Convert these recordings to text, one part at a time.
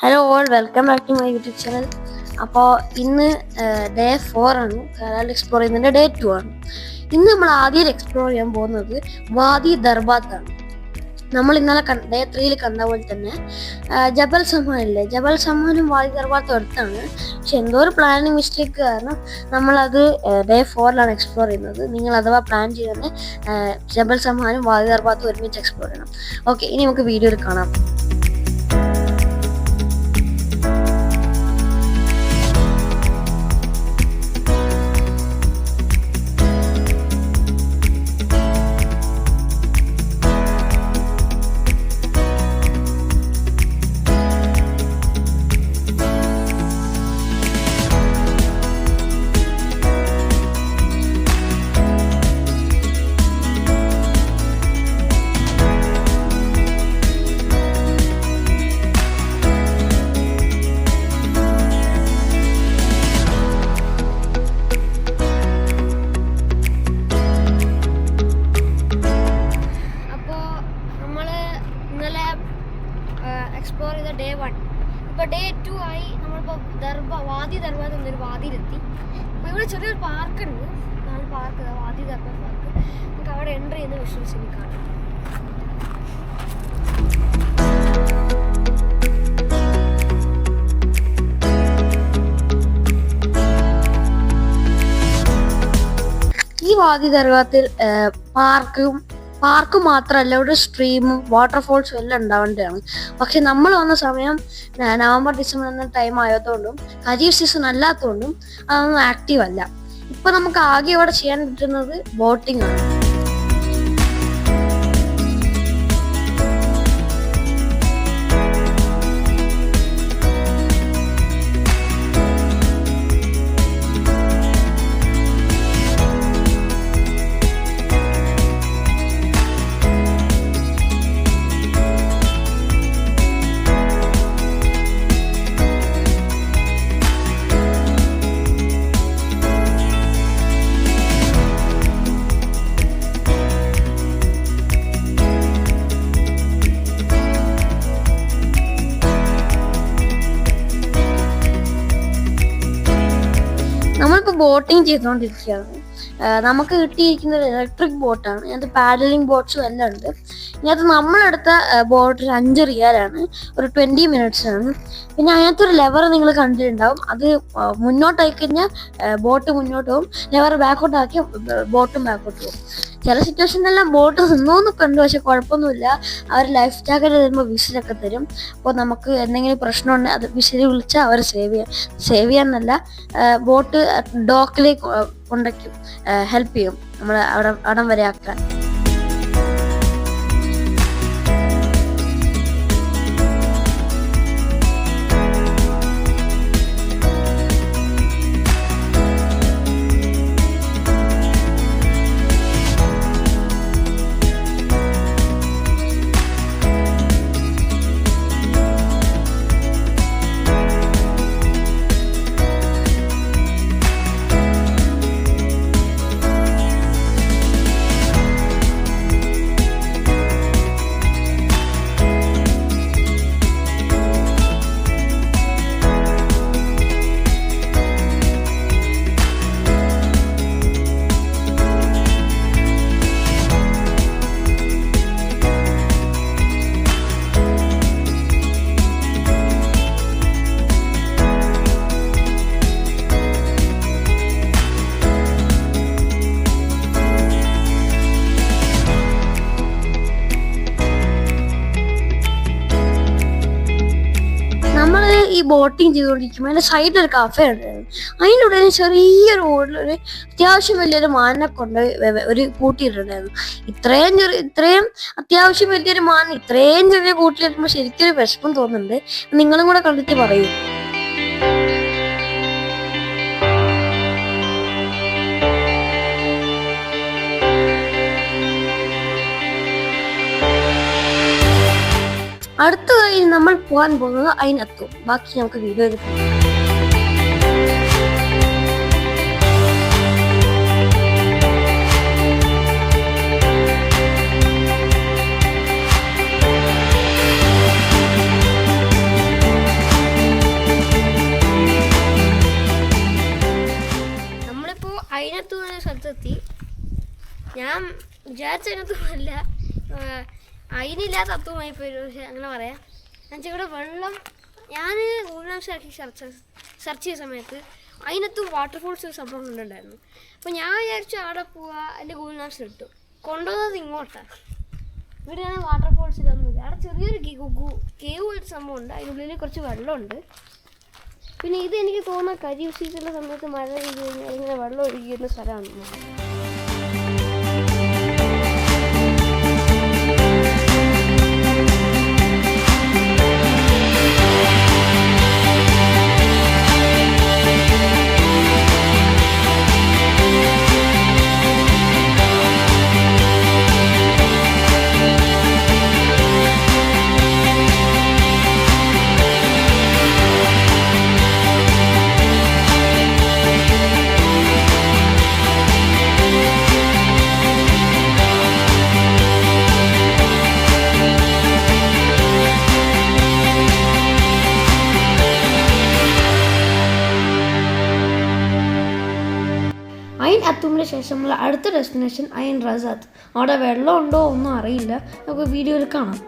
Hello all welcome back to my YouTube channel. അപ്പോൾ ഇന്ന് day 4 ആണ്. കേരള എക്സ്പ്ലോർ ചെയ്യുന്നതിൻ്റെ ഡേ 2 ആണ്. ഇന്ന് നമ്മൾ ആദ്യം എക്സ്പ്ലോർ ചെയ്യാൻ പോകുന്നത് വാദി ദർബാത്താണ്. നമ്മൾ ഇന്നലെ ഡേ 3 കണ്ട പോലെ തന്നെ ജബൽ സമാനില്ലേ, ജബൽ സമാനും വാദി ദർബാത്തും അടുത്താണ്. പക്ഷെ എന്തോ ഒരു പ്ലാനിങ് മിസ്റ്റേക്ക് കാരണം നമ്മളത് ഡേ 4 എക്സ്പ്ലോർ ചെയ്യുന്നത്. നിങ്ങൾ അഥവാ പ്ലാൻ ചെയ്യുന്നത് ജബൽ സമാനും വാദി ദർബാത്തും ഒരുമിച്ച് എക്സ്പ്ലോർ ചെയ്യണം. ഓക്കെ, ഇനി നമുക്ക് വീഡിയോയിൽ കാണാം. എക്സ്പ്ലോർ ചെയ്ത ഡേ 1. ഇപ്പോൾ ഡേ 2 ആയി. നമ്മളിപ്പോൾ വാദി ദർബാത്ത് എന്നൊരു വാദിയിലെത്തി. അപ്പോൾ ഇവിടെ ചെറിയൊരു പാർക്കുണ്ട്. അതാണ് പാർക്ക്, വാദി ദർബാത്ത് പാർക്ക്. നമുക്ക് അവിടെ എൻ്റർ ചെയ്യുന്ന വിഷ്വൽസ് എനിക്ക് കാണാം. ഈ വാദി ദർബാത്തിൽ പാർക്ക് മാത്രമല്ല, ഇവിടെ സ്ട്രീമും വാട്ടർഫോൾസും എല്ലാം ഉണ്ടാവേണ്ടതാണ്. പക്ഷെ നമ്മൾ വന്ന സമയം നവംബർ ഡിസംബർ എന്ന ടൈം ആയതുകൊണ്ടും ഖരീഫ് സീസൺ അല്ലാത്തതുകൊണ്ടും അതൊന്നും ആക്റ്റീവ് അല്ല. ഇപ്പൊ നമുക്ക് ആകെ ഇവിടെ ചെയ്യാൻ പറ്റുന്നത് ബോട്ടിംഗ് ആണ്. നമ്മളിപ്പോൾ ബോട്ടിങ് ചെയ്തുകൊണ്ടിരിക്കുകയാണ്. നമുക്ക് കിട്ടിയിരിക്കുന്നത് ഇലക്ട്രിക് ബോട്ടാണ്. ഇതിനകത്ത് പാഡലിംഗ് ബോട്ട്സും എല്ലാം ഉണ്ട്. ഇതിനകത്ത് നമ്മളെടുത്ത ബോട്ട് 5 റിയാലാണ്, ഒരു 20 മിനിറ്റ്സ് ആണ്. പിന്നെ അതിനകത്തൊരു ലെവർ നിങ്ങൾ കണ്ടിട്ടുണ്ടാവും. അത് മുന്നോട്ടായി കഴിഞ്ഞാൽ ബോട്ട് മുന്നോട്ട് പോകും, ലെവർ ബാക്കോട്ടാക്കി ബോട്ടും ബാക്കോട്ട് പോകും. ചില സിറ്റുവേഷനിലെല്ലാം ബോട്ട് നിന്നോന്ന് കണ്ടു, പക്ഷെ കുഴപ്പമൊന്നുമില്ല. അവർ ലൈഫ് ജാക്കറ്റ് തരുമ്പോൾ വിസിലൊക്കെ തരും. അപ്പോൾ നമുക്ക് എന്തെങ്കിലും പ്രശ്നമുണ്ടെങ്കിൽ അത് വിസിൽ വിളിച്ചാൽ അവർ സേവ് ചെയ്യാന്നല്ല, ബോട്ട് ഡോക്കിലേക്ക് കൊണ്ടേക്കും, ഹെൽപ്പ് ചെയ്യും നമ്മളെ അവിടം വരെ ആക്കാൻ. ഈ ബോട്ടിങ് ചെയ്തുകൊണ്ടിരിക്കുമ്പോൾ അതിൻ്റെ സൈഡിൽ ഒരു കഫേ ഉണ്ടായിരുന്നു. അതിൻ്റെ ഉള്ളിൽ ചെറിയൊരു റോഡിലൊരു അത്യാവശ്യം വലിയൊരു മാനിനെ കൊണ്ട് ഒരു കൂട്ടിയിട്ടുണ്ടായിരുന്നു. ഇത്രയും അത്യാവശ്യം വലിയൊരു മാൻ ഇത്രയും ചെറിയ കൂട്ടിലിരുമ്പോൾ ശരിക്കും ഒരു വിഷമം തോന്നുന്നുണ്ട്. നിങ്ങളും കൂടെ കണ്ടിട്ട് പറയൂ. അടുത്തതായി നമ്മൾ പോകാൻ പോകുന്നത് അതിനകത്തും. ബാക്കി നമുക്ക് വീഡിയോയിൽ കാണാം. ഞാൻ വിചാരിച്ചതിനകത്തൊന്നുമല്ല, അതിനില്ലാത്ത തത്വമായി പോയി, പക്ഷേ അങ്ങനെ പറയാം. എന്നുവെച്ചാൽ ഇവിടെ വെള്ളം ഞാൻ ഗൂഗിൾ മാപ്സിലാക്കി സെർച്ച് ചെയ്ത സമയത്ത് അതിനകത്ത് വാട്ടർഫോൾസ് ഒരു സംഭവം കണ്ടിട്ടുണ്ടായിരുന്നു. അപ്പോൾ ഞാൻ വിചാരിച്ചു അവിടെ പോവുക, അല്ലെങ്കിൽ ഗൂഗിൾ മാപ്സിൽ ഇട്ടു കൊണ്ടുപോകുന്നത് ഇങ്ങോട്ടാണ്. ഇവിടെയാണ് വാട്ടർഫോൾസിലൊന്നുമില്ല. അവിടെ ചെറിയൊരു കേവ് പോലത്തെ സംഭവമുണ്ട്, അതിനുള്ളിൽ കുറച്ച് വെള്ളമുണ്ട്. പിന്നെ ഇത് എനിക്ക് തോന്നുന്ന ഖരീഫ് സീസണിലെ സമയത്ത് മഴ പെയ്ത് കഴിഞ്ഞാൽ ഇങ്ങനെ വെള്ളം ഒഴുകിയിരുന്ന സ്ഥലമാണ്. അയിൻ അത്തൂമിന് ശേഷമുള്ള അടുത്ത ഡെസ്റ്റിനേഷൻ അയിൻ റസാത്ത്. അവിടെ വെള്ളമുണ്ടോ ഒന്നും അറിയില്ല, നമുക്ക് വീഡിയോയിൽ കാണാം.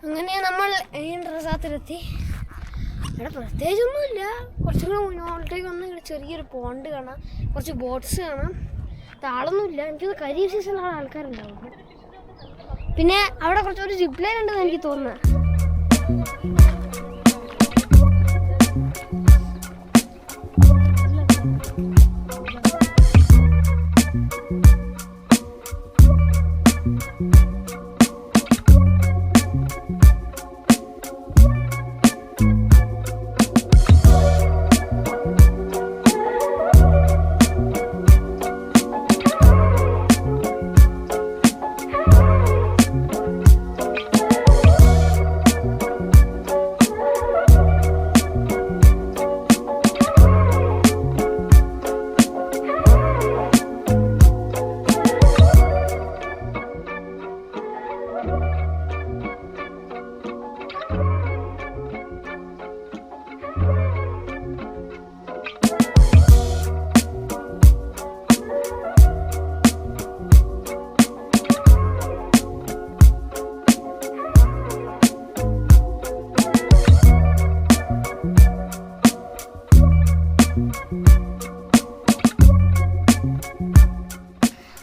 അങ്ങനെ നമ്മൾ അയിൻ റസാത്തിലെത്തി. ഇവിടെ പ്രത്യേകിച്ചൊന്നുമില്ല, കുറച്ചും കൂടെ മുന്നോട്ടേക്ക് വന്ന് ഇവിടെ ചെറിയൊരു പോണ്ട് കാണാം, കുറച്ച് ബോട്ട്സ് കാണാം. ആളൊന്നുമില്ല, എനിക്കത് ഖരീഫ് സീസണിലാണ് ആൾക്കാരുണ്ടാവും. പിന്നെ അവിടെ കുറച്ചൊരു സിപ്പ് ലൈൻ ഉണ്ടെന്ന് എനിക്ക് തോന്നുന്നത്.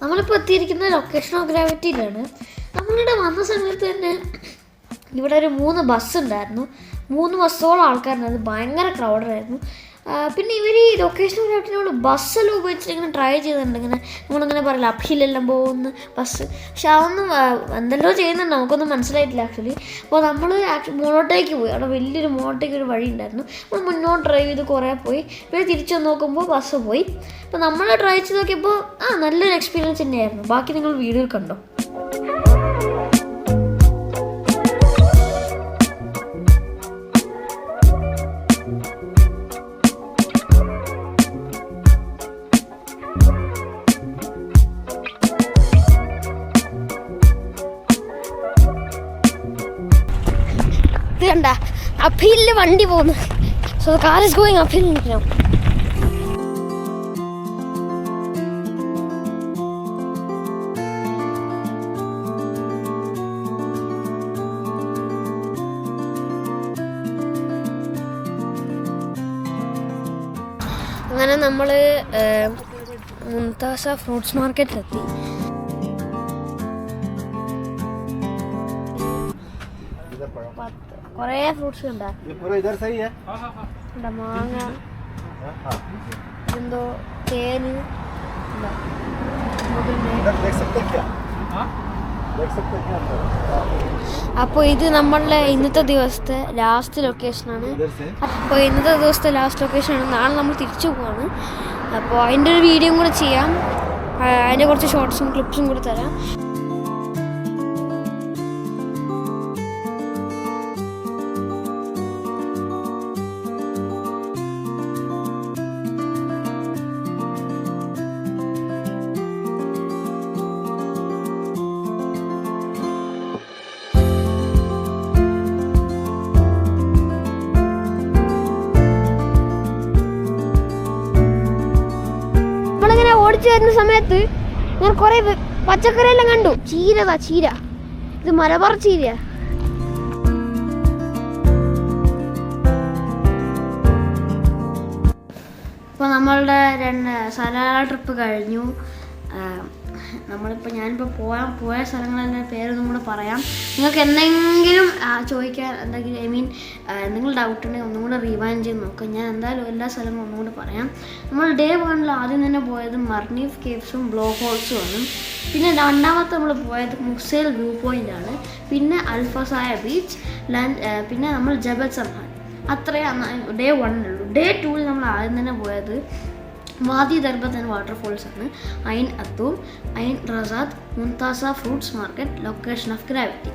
നമ്മളിപ്പോൾ എത്തിയിരിക്കുന്ന ലൊക്കേഷൻ ഓഫ് ഗ്രാവിറ്റിയിലാണ്. നമ്മളിവിടെ വന്ന സമയത്ത് തന്നെ ഇവിടെ ഒരു 3 ബസ് ഉണ്ടായിരുന്നു. 3 ബസ്സോളം ആൾക്കാരുണ്ടായിരുന്നു, ഭയങ്കര ക്രൗഡായിരുന്നു. പിന്നെ ഇവർ ഈ ലൊക്കേഷൻ ഓഫ് ഗ്രാവിറ്റിനോട് ബസ്സെല്ലാം ഉപയോഗിച്ചിട്ട് ഇങ്ങനെ ട്രൈ ചെയ്തിട്ടുണ്ട്. ഇങ്ങനെ നമ്മളിങ്ങനെ പറയില്ല അപ്ഹിലെല്ലാം പോകുന്ന ബസ്, പക്ഷെ അതൊന്നും എന്തെല്ലോ ചെയ്യുന്നുണ്ട്, നമുക്കൊന്നും മനസ്സിലായിട്ടില്ല ആക്ച്വലി. അപ്പോൾ നമ്മൾ മുന്നോട്ടേക്ക് പോയി, അവിടെ വലിയൊരു മുന്നോട്ടേക്ക് ഒരു വഴി ഉണ്ടായിരുന്നു. നമ്മൾ മുന്നോട്ട് ഡ്രൈവ് ചെയ്ത് കുറേ പോയി, പിന്നെ തിരിച്ചു നോക്കുമ്പോൾ ബസ് പോയി. അപ്പോൾ നമ്മൾ ട്രൈ ചെയ്ത് നോക്കിയപ്പോൾ നല്ലൊരു എക്സ്പീരിയൻസ് തന്നെയായിരുന്നു. ബാക്കി നിങ്ങൾ വീഡിയോയിൽ കണ്ടോ. ഇത് കണ്ട അപ്പീലിൽ വണ്ടി പോകുന്നു. So the car is going appeal now. അങ്ങനെ നമ്മൾ മുംതാസ ഫ്രൂട്ട്സ് മാർക്കറ്റിലെത്തി. കുറേ ഫ്രൂട്ട്സ് ഉണ്ടാ, മാങ്ങ, എന്തോ തേന്. അപ്പോൾ ഇത് നമ്മളുടെ ഇന്നത്തെ ദിവസത്തെ ലാസ്റ്റ് ലൊക്കേഷനാണ്. അപ്പോൾ ഇന്നത്തെ ദിവസത്തെ ലാസ്റ്റ് ലൊക്കേഷനാണ്. നാളെ നമ്മൾ തിരിച്ചു പോവാണ്. അപ്പോൾ അതിൻ്റെ ഒരു വീഡിയോയും കൂടെ ചെയ്യാം. അതിൻ്റെ കുറച്ച് ഷോർട്സും ക്ലിപ്സും കൂടെ തരാം. ഓടിച്ചു വരുന്ന സമയത്ത് ഞാൻ കുറെ പച്ചക്കറിയെല്ലാം കണ്ടു. ചീര, ഇത് മലബാർ ചീര. ഇപ്പോൾ നമ്മളുടെ സലാല ട്രിപ്പ് കഴിഞ്ഞു. ഞാനിപ്പോൾ പോയ സ്ഥലങ്ങളുടെ പേരൊന്നും കൂടെ പറയാം. നിങ്ങൾക്ക് എന്തെങ്കിലും ചോദിക്കാൻ എന്തെങ്കിലും നിങ്ങൾ ഡൗട്ട് ഉണ്ടെങ്കിൽ ഒന്നും കൂടെ റിവൈൻഡ് ചെയ്ത് നോക്കാം. ഞാൻ എന്തായാലും എല്ലാ സ്ഥലങ്ങളും ഒന്നും കൂടെ പറയാം. നമ്മൾ ഡേ 1 ആദ്യം തന്നെ പോയത് മർനീഫ് കേവ്സും ബ്ലോക്ക് ഹോൾസും ആണ്. പിന്നെ രണ്ടാമത്തെ നമ്മൾ പോയത് മുക്സേൽ വ്യൂ പോയിൻ്റാണ്. പിന്നെ അൽഫസായ ബീച്ച്, പിന്നെ നമ്മൾ ജബൽ സമ്മാൻ. അത്രയാണ് ഡേ 1 ഡേ 2 നമ്മൾ ആദ്യം തന്നെ പോയത് വാദി ദർബത്ത് ആൻഡ് വാട്ടർഫോൾസ് ആണ്. Ain Athum, Ain Razat, Mumtaza fruits market, location of gravity.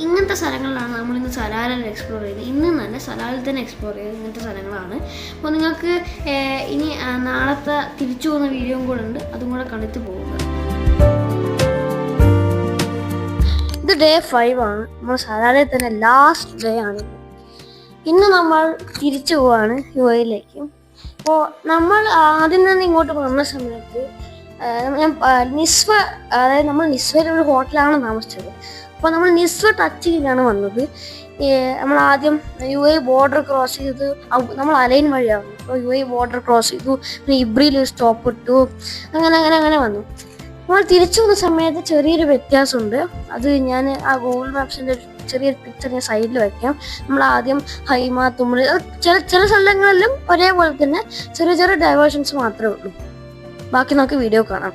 ഇങ്ങനത്തെ സ്ഥലങ്ങളിലാണ് നമ്മളിന്ന് സലാലിൽ എക്സ്പ്ലോർ ചെയ്തത്. ഇന്ന് തന്നെ സലാലിൽ തന്നെ എക്സ്പ്ലോർ ചെയ്തത് ഇങ്ങനത്തെ സ്ഥലങ്ങളാണ്. അപ്പോൾ നിങ്ങൾക്ക് ഇനി നാളത്തെ തിരിച്ചു പോകുന്ന വീഡിയോയും കൂടെ ഉണ്ട്, അതും കൂടെ കണ്ടിട്ട് പോകുക. ഇത് ഡേ 5 ആണ്. നമ്മൾ സലാലിൽ തന്നെ ലാസ്റ്റ് ഡേ ആണ്. ഇന്ന് നമ്മൾ തിരിച്ചു പോവാണ് യുഎഇയിലേക്ക്. അപ്പോൾ നമ്മൾ ആദ്യം തന്നെ ഇങ്ങോട്ട് വന്ന സമയത്ത് നിസ്വ, അതായത് നമ്മൾ നിസ്വയിൽ ഒരു ഹോട്ടലാണ് താമസിച്ചത്. അപ്പോൾ നമ്മൾ നിസ്വ ടച്ച് ചെയ്താണ് വന്നത്. നമ്മൾ ആദ്യം യുഎഇ ബോർഡർ ക്രോസ് ചെയ്ത് നമ്മൾ അലൈൻ വഴിയാവുന്നു. അപ്പോൾ യുഎഇ ബോർഡർ ക്രോസ് ചെയ്തു. പിന്നെ ഇബ്രിയിൽ സ്റ്റോപ്പ് ഇട്ടു. അങ്ങനെ വന്നു. നമ്മൾ തിരിച്ചു വന്ന സമയത്ത് ചെറിയൊരു വ്യത്യാസമുണ്ട്. അത് ഞാൻ ആ ഗൂഗിൾ മാപ്സിൻ്റെ ചെറിയൊരു പിക്ചർ ഞാൻ സൈഡിൽ വയ്ക്കാം. നമ്മൾ ആദ്യം ഹൈമ, തുമ്മിളി, ചില സ്ഥലങ്ങളിലും ഒരേപോലെ തന്നെ ചെറിയ ഡൈവേർഷൻസ് മാത്രമേ ഉള്ളൂ. ബാക്കി നമുക്ക് വീഡിയോ കാണാം.